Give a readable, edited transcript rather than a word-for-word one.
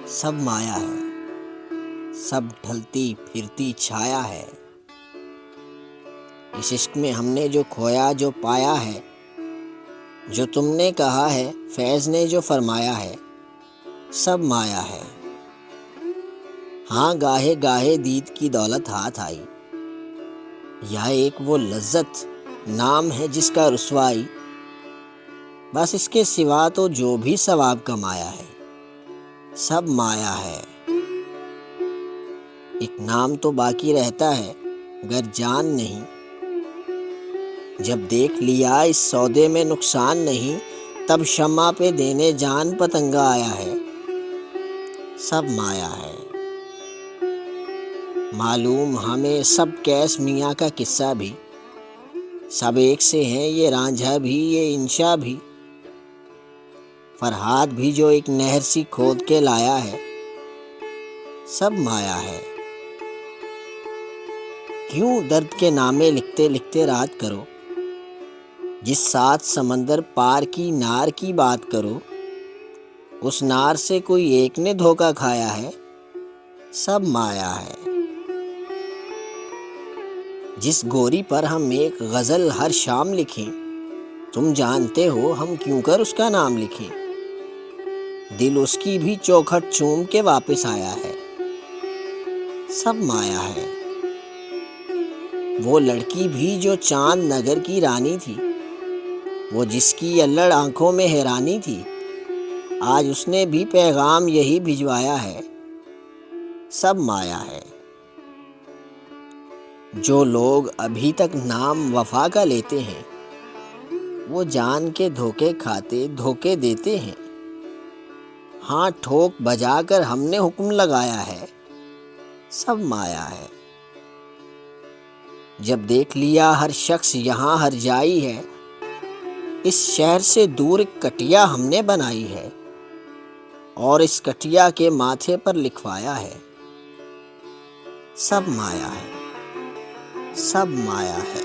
سب مایا ہے، سب ڈھلتی پھرتی چھایا ہے۔ اس عشق میں ہم نے جو کھویا جو پایا ہے، جو تم نے کہا ہے فیض نے جو فرمایا ہے، سب مایا ہے۔ ہاں گاہے گاہے دید کی دولت ہاتھ آئی، یا ایک وہ لذت نام ہے جس کا رسوائی، بس اس کے سوا تو جو بھی ثواب کمایا ہے، سب مایا ہے۔ ایک نام تو باقی رہتا ہے گر جان نہیں، جب دیکھ لیا اس سودے میں نقصان نہیں، تب شمع پہ دینے جان پتنگا آیا ہے، سب مایا ہے۔ معلوم ہمیں سب کیس میاں کا قصہ بھی، سب ایک سے ہیں یہ رانجھا بھی یہ انشا بھی، فرہاد بھی جو ایک نہر سی کھود کے لایا ہے، سب مایا ہے۔ کیوں درد کے نامے لکھتے لکھتے رات کرو، جس سات سمندر پار کی نار کی بات کرو، اس نار سے کوئی ایک نے دھوکہ کھایا ہے، سب مایا ہے۔ جس گوری پر ہم ایک غزل ہر شام لکھیں، تم جانتے ہو ہم کیوں کر اس کا نام لکھیں، دل اس کی بھی چوکھٹ چوم کے واپس آیا ہے، سب مایا ہے۔ وہ لڑکی بھی جو چاند نگر کی رانی تھی، وہ جس کی الڑ آنکھوں میں حیرانی تھی، آج اس نے بھی پیغام یہی بھجوایا ہے، سب مایا ہے۔ جو لوگ ابھی تک نام وفا کا لیتے ہیں، وہ جان کے دھوکے کھاتے دھوکے دیتے ہیں۔ ہاں ٹھوک بجا کر ہم نے حکم لگایا ہے، سب مایا ہے۔ جب دیکھ لیا ہر شخص یہاں ہر جائی ہے، اس شہر سے دور ایک کٹیا ہم نے بنائی ہے، اور اس کٹیا کے ماتھے پر لکھوایا ہے، سب مایا ہے، سب مایا ہے۔